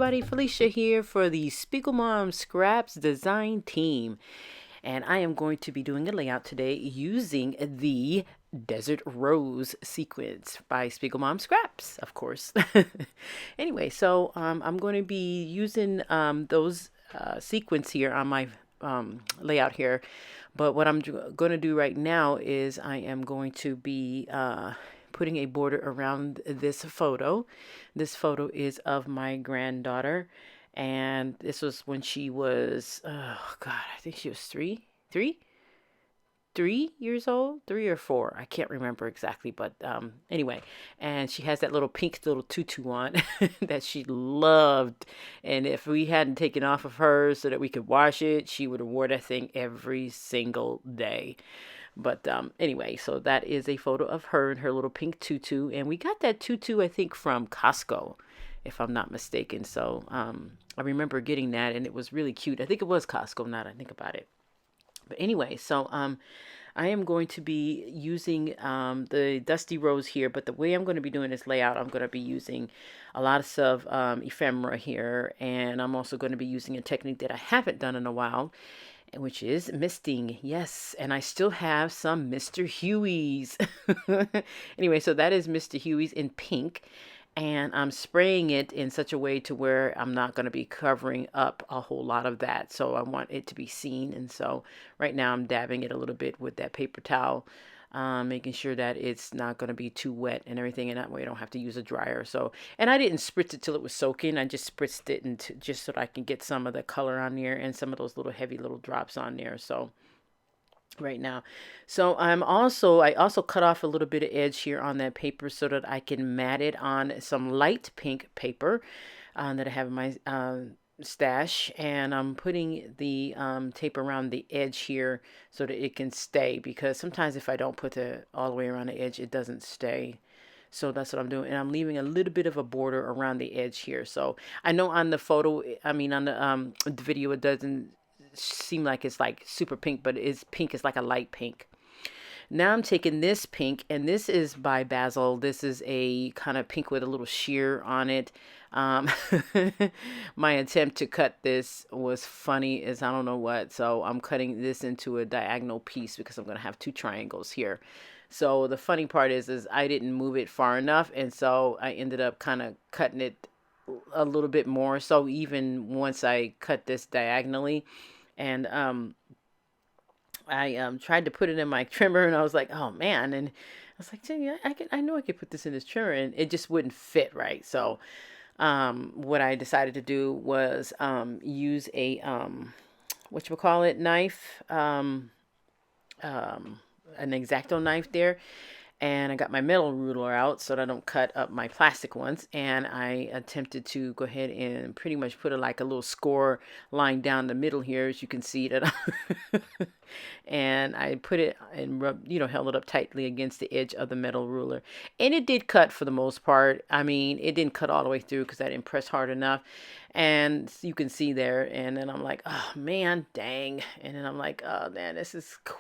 everybody, Felicia here for the Spiegel Mom Scraps design team. And I am going to be doing a layout today using the Desert Rose sequence by Spiegel Mom Scraps, of course. Anyway, so I'm going to be using those sequence here on my layout here. But what I'm going to do right now is I am going to be putting a border around this photo. This photo is of my granddaughter, and this was when she was, oh God, I think she was three 3 years old, 3 or 4. I can't remember exactly, but anyway, and she has that little pink little tutu on that she loved. And if we hadn't taken off of her so that we could wash it, she would have wore that thing every single day. But anyway, so that is a photo of her in her little pink tutu, and we got that tutu I think from Costco, if I'm not mistaken. So I remember getting that, and it was really cute. I think it was Costco. Now that I think about it. But anyway, so I am going to be using the Dusty Rose here, but the way I'm going to be doing this layout, I'm going to be using a lot of ephemera here, and I'm also going to be using a technique that I haven't done in a while, which is misting. Yes, and I still have some Mr. Huey's. Anyway, so that is Mr. Huey's in pink, and I'm spraying it in such a way to where I'm not going to be covering up a whole lot of that. So I want it to be seen. And so right now I'm dabbing it a little bit with that paper towel, making sure that it's not going to be too wet and everything. And that way I don't have to use a dryer. So, and I didn't spritz it till it was soaking. I just spritzed it into, just so that I can get some of the color on there and some of those little heavy little drops on there. So right now. So I also cut off a little bit of edge here on that paper so that I can mat it on some light pink paper that I have in my stash, and I'm putting the tape around the edge here so that it can stay, because sometimes if I don't put it all the way around the edge, it doesn't stay. So that's what I'm doing, and I'm leaving a little bit of a border around the edge here. So I know on the photo, I mean on the video, it doesn't seem like it's like super pink, but it's pink. It's like a light pink. Now I'm taking this pink, and this is by Basil. This is a kind of pink with a little sheer on it. Um, my attempt to cut this was funny as I don't know what. So I'm cutting this into a diagonal piece because I'm going to have 2 triangles here. So the funny part is I didn't move it far enough, and so I ended up kind of cutting it a little bit more. So even once I cut this diagonally, and I tried to put it in my trimmer, and I was like, oh man. And I was like, Jenny, I know I could put this in this trimmer, and it just wouldn't fit right. So what I decided to do was use a whatchamacallit knife, an X-Acto knife there. And I got my metal ruler out so that I don't cut up my plastic ones. And I attempted to go ahead and pretty much put like a little score line down the middle here, as you can see that. And I put it and held it up tightly against the edge of the metal ruler. And it did cut for the most part. I mean, it didn't cut all the way through because I didn't press hard enough. And you can see there. And then I'm like, oh man, dang. And then I'm like, oh man, this is cool.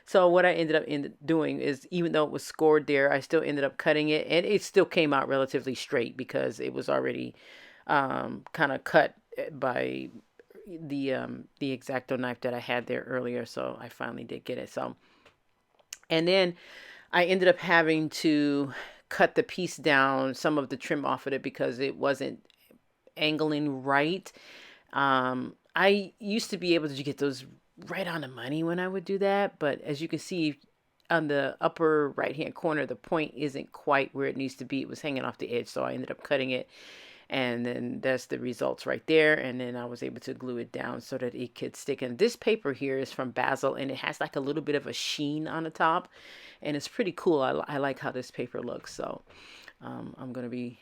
So what I ended up doing is, even though it was scored there, I still ended up cutting it, and it still came out relatively straight because it was already kind of cut by the X-Acto knife that I had there earlier. So I finally did get it. So, and then I ended up having to cut the piece down, some of the trim off of it, because it wasn't angling right. I used to be able to get those right on the money when I would do that, but as you can see on the upper right hand corner, the point isn't quite where it needs to be. It was hanging off the edge, so I ended up cutting it, and then that's the results right there. And then I was able to glue it down so that it could stick. And this paper here is from Basil, and it has like a little bit of a sheen on the top, and it's pretty cool. I like how this paper looks. So I'm going to be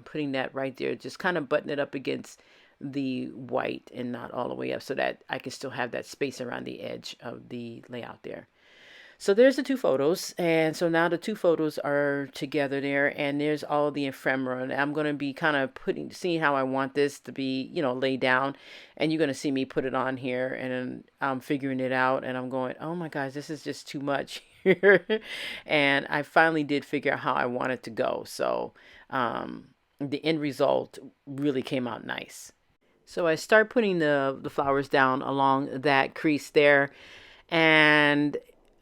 putting that right there, just kind of button it up against the white and not all the way up, so that I can still have that space around the edge of the layout there. So there's the 2 photos, and so now the 2 photos are together there, and there's all the ephemera, and I'm going to be kind of seeing how I want this to be, laid down, and you're going to see me put it on here, and then I'm figuring it out, and I'm going, oh my gosh, this is just too much here. And I finally did figure out how I want it to go. So the end result really came out nice. So I start putting the flowers down along that crease there, and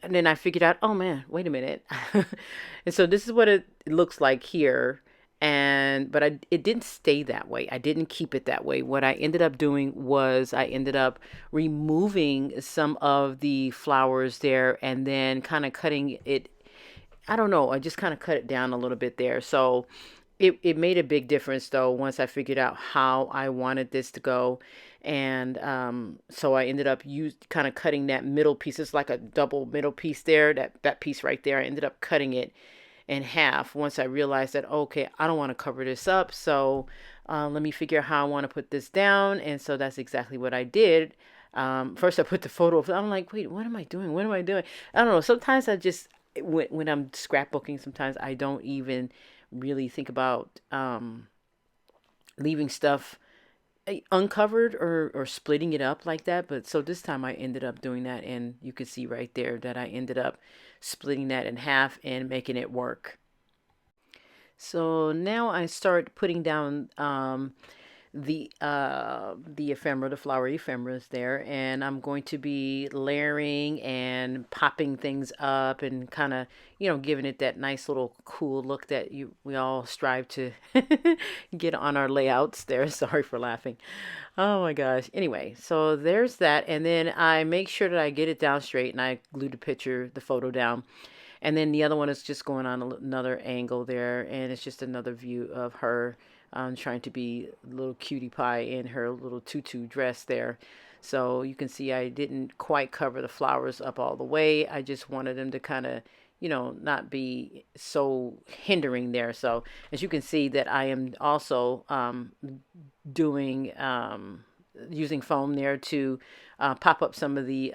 then I figured out, oh man, wait a minute. And so this is what it looks like here. And but it didn't stay that way. I didn't keep it that way. What I ended up doing was I ended up removing some of the flowers there and then kind of cutting it. I don't know. I just kind of cut it down a little bit there. So it made a big difference though once I figured out how I wanted this to go. And so I ended up kind of cutting that middle piece. It's like a double middle piece there, that piece right there. I ended up cutting it in half once I realized that, okay, I don't want to cover this up. So let me figure out how I want to put this down. And so that's exactly what I did. First I put the photo of, I'm like, wait, what am I doing? What am I doing? I don't know. Sometimes I just, when I'm scrapbooking, sometimes I don't even really think about leaving stuff uncovered or splitting it up like that. But so this time I ended up doing that, and you can see right there that I ended up splitting that in half and making it work. So now I start putting down the ephemera, the flower ephemeras there, and I'm going to be layering and popping things up and kind of, giving it that nice little cool look that we all strive to get on our layouts there. Sorry for laughing. Oh my gosh. Anyway, so there's that, and then I make sure that I get it down straight and I glue the photo down. And then the other one is just going on another angle there, and it's just another view of her trying to be a little cutie pie in her little tutu dress there. So you can see I didn't quite cover the flowers up all the way. I just wanted them to kind of, not be so hindering there. So as you can see that I am also doing using foam there to pop up some of the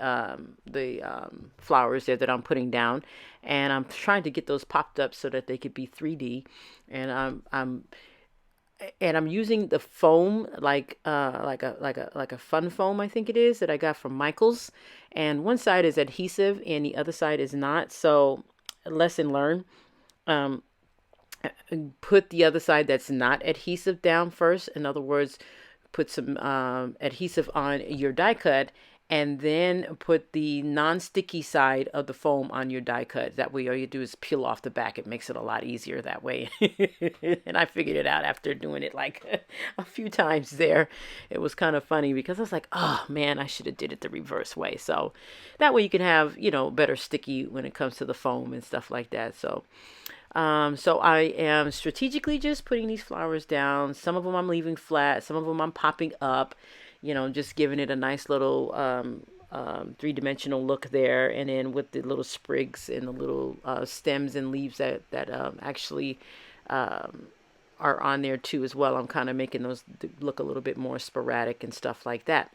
flowers there that I'm putting down, and I'm trying to get those popped up so that they could be 3D. And I'm using the foam like a fun foam, I think it is, that I got from Michaels, and one side is adhesive and the other side is not. So lesson learned. Um, put the other side that's not adhesive down first. In other words, put some adhesive on your die cut, and then put the non-sticky side of the foam on your die cut. That way all you do is peel off the back. It makes it a lot easier that way. And I figured it out after doing it like a few times there. It was kind of funny because I was like, oh man, I should have did it the reverse way. So that way you can have, better sticky when it comes to the foam and stuff like that. So I am strategically just putting these flowers down. Some of them I'm leaving flat. Some of them I'm popping up, just giving it a nice little three-dimensional look there. And then with the little sprigs and the little stems and leaves that actually are on there too as well. I'm kind of making those look a little bit more sporadic and stuff like that.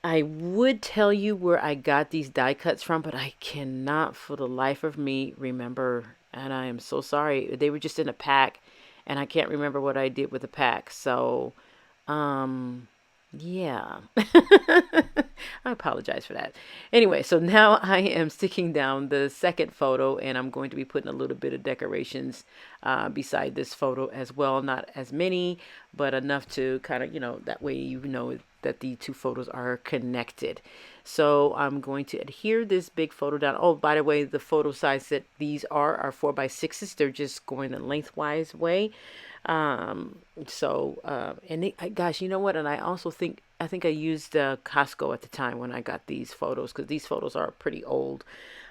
I would tell you where I got these die cuts from, but I cannot for the life of me remember, and I am so sorry. They were just in a pack, and I can't remember what I did with the pack. So, yeah. I apologize for that. Anyway, so now I am sticking down the second photo, and I'm going to be putting a little bit of decorations beside this photo as well. Not as many, but enough to kind of, that way that the two photos are connected. So I'm going to adhere this big photo down. Oh, by the way, the photo size that these are 4x6s. They're just going the lengthwise way. Gosh, you know what? And I think I used Costco at the time when I got these photos, because these photos are pretty old.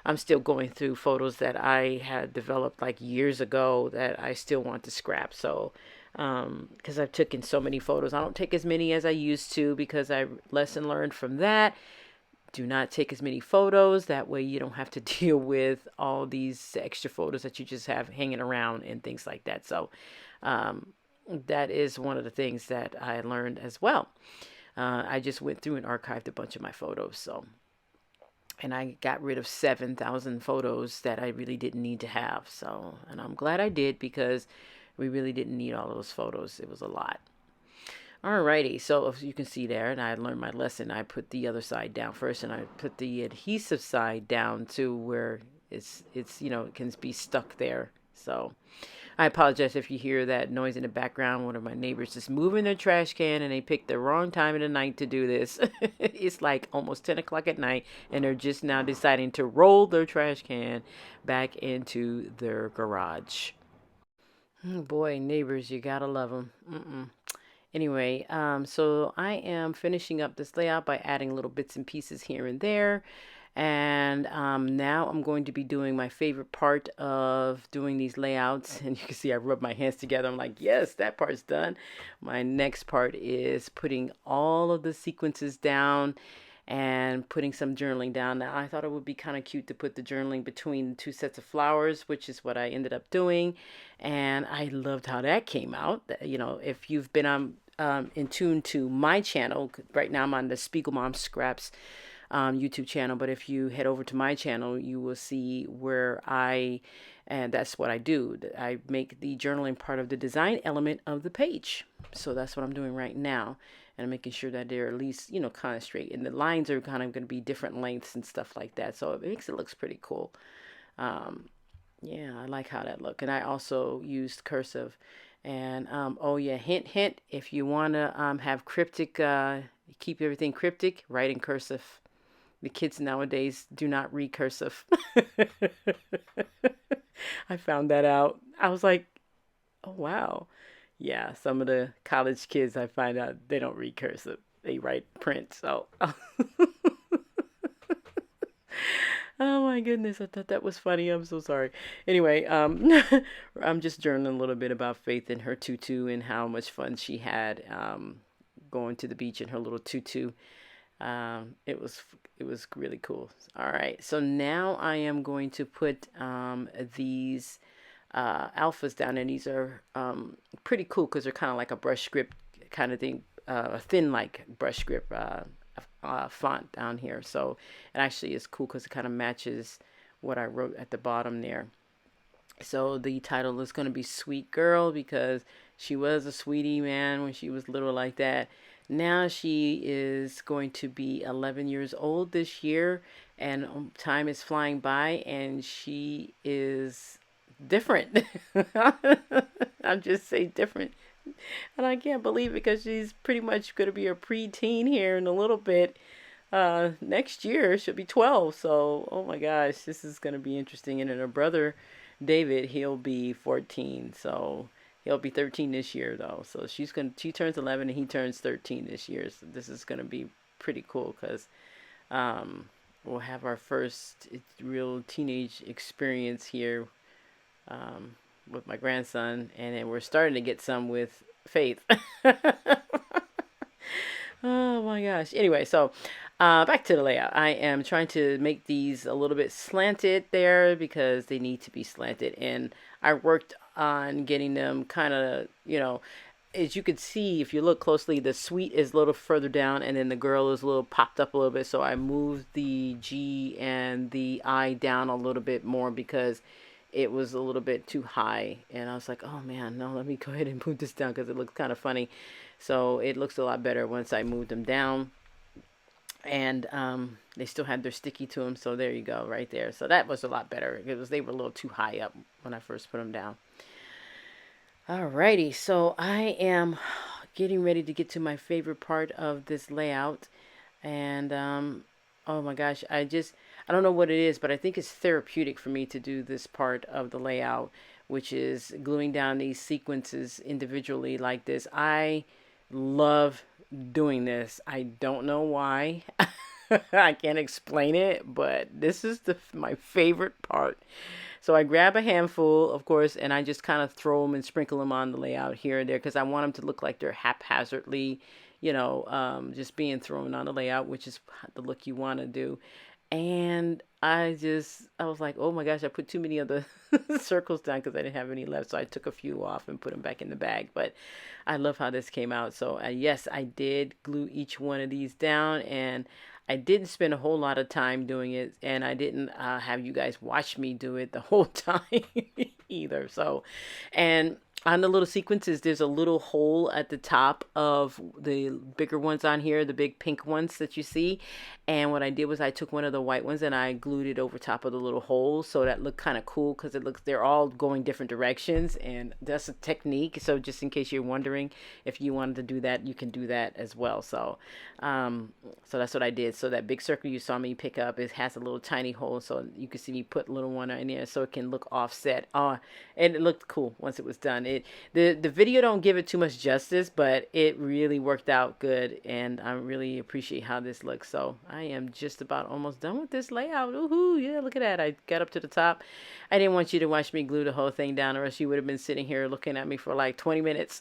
I'm still going through photos that I had developed like years ago that I still want to scrap. So, because I've taken so many photos, I don't take as many as I used to, because I lesson learned from that. Do not take as many photos. That way you don't have to deal with all these extra photos that you just have hanging around and things like that. So, that is one of the things that I learned as well. I just went through and archived a bunch of my photos. And I got rid of 7,000 photos that I really didn't need to have. So, and I'm glad I did, because we really didn't need all those photos. It was a lot. Alrighty, so as you can see there, and I learned my lesson. I put the other side down first, and I put the adhesive side down to where it can be stuck there. So, I apologize if you hear that noise in the background. One of my neighbors is moving their trash can and they picked the wrong time of the night to do this. It's like almost 10 o'clock at night and they're just now deciding to roll their trash can back into their garage. Oh boy, neighbors, you gotta love them. Anyway, so I am finishing up this layout by adding little bits and pieces here and there. And now I'm going to be doing my favorite part of doing these layouts. And you can see I rub my hands together. I'm like, yes, that part's done. My next part is putting all of the sequences down and putting some journaling down. Now, I thought it would be kind of cute to put the journaling between two sets of flowers, which is what I ended up doing. And I loved how that came out. You know, if you've been in tune to my channel, right now I'm on the Spiegel Mom Scraps YouTube channel, but if you head over to my channel, you will see where and that's what I do. I make the journaling part of the design element of the page. So that's what I'm doing right now. And I'm making sure that they're at least, you know, kind of straight. And the lines are kind of going to be different lengths and stuff like that. So it makes it looks pretty cool. Yeah, I like how that look. And I also used cursive. And oh yeah, hint, hint, if you want to have cryptic, keep everything cryptic, write in cursive. The kids nowadays do not read cursive. I found that out. I was like, oh wow. Yeah, some of the college kids I find out they don't read cursive. They write print. So oh my goodness, I thought that was funny. I'm so sorry. Anyway, I'm just journaling a little bit about Faith and her tutu and how much fun she had going to the beach in her little tutu. It was really cool. All right, so now I am going to put these alphas down, and these are pretty cool because they're kind of like a brush script kind of thing, a thin like brush script font down here. So it actually is cool because it kind of matches what I wrote at the bottom there. So the title is going to be Sweet Girl because she was a sweetie, man, when she was little like that. Now she is going to be 11 years old this year, and time is flying by, and she is different. I'm just saying different. And I can't believe it because she's pretty much going to be a preteen here in a little bit. Next year she'll be 12. So, oh my gosh, this is going to be interesting. And then her brother, David, he'll be 14. So he'll be 13 this year though. So she turns 11 and he turns 13 this year. So this is going to be pretty cool because we'll have our first real teenage experience here with my grandson, and then we're starting to get some with Faith. Oh my gosh. Anyway, so back to the layout. I am trying to make these a little bit slanted there because they need to be slanted, and I worked on getting them kind of, you know, as you can see, if you look closely, the sweet is a little further down, and then the girl is a little popped up a little bit. So I moved the G and the I down a little bit more because it was a little bit too high. And I was like, oh man, no, let me go ahead and move this down because it looks kind of funny. So it looks a lot better once I moved them down. And they still had their sticky to them. So there you go, right there. So that was a lot better because they were a little too high up when I first put them down. Alrighty, so I am getting ready to get to my favorite part of this layout. And oh my gosh, I don't know what it is, but I think it's therapeutic for me to do this part of the layout, which is gluing down these sequences individually like this. I love doing this. I don't know why. I can't explain it, but this is my favorite part. So I grab a handful, of course, and I just kind of throw them and sprinkle them on the layout here and there because I want them to look like they're haphazardly, you know, just being thrown on the layout, which is the look you want to do. And I was like, oh my gosh, I put too many of the circles down because I didn't have any left. So I took a few off and put them back in the bag. But I love how this came out. So yes, I did glue each one of these down, and I didn't spend a whole lot of time doing it, and I didn't have you guys watch me do it the whole time either. So, and On the little sequences, there's a little hole at the top of the bigger ones on here, the big pink ones that you see. And what I did was I took one of the white ones and I glued it over top of the little hole, so that looked kind of cool because it looks, they're all going different directions, and that's a technique. So just in case you're wondering, if you wanted to do that, you can do that as well. So that's what I did. So that big circle you saw me pick up, it has a little tiny hole, so you can see me put a little one in there so it can look offset. And it looked cool once it was done. The video don't give it too much justice, but it really worked out good, and I really appreciate how this looks. So I am just about almost done with this layout. Woohoo! Yeah, look at that. I got up to the top. I didn't want you to watch me glue the whole thing down, or else you would have been sitting here looking at me for like 20 minutes.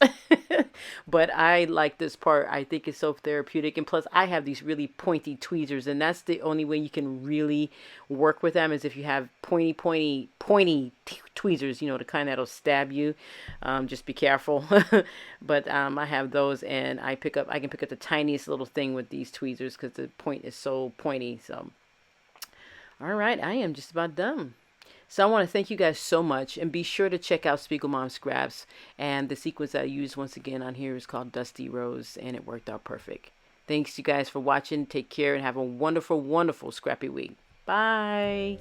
But I like this part. I think it's so therapeutic, and plus I have these really pointy tweezers, and that's the only way you can really work with them, is if you have pointy tweezers, you know, the kind that'll stab you. Just be careful. But I have those, and I can pick up the tiniest little thing with these tweezers because the point is so pointy. So all right, I am just about done. So I want to thank you guys so much, and be sure to check out Spiegel Mom Scraps. And the sequence I used once again on here is called Dusty Rose, and it worked out perfect. Thanks you guys for watching. Take care and have a wonderful, wonderful scrappy week. Bye.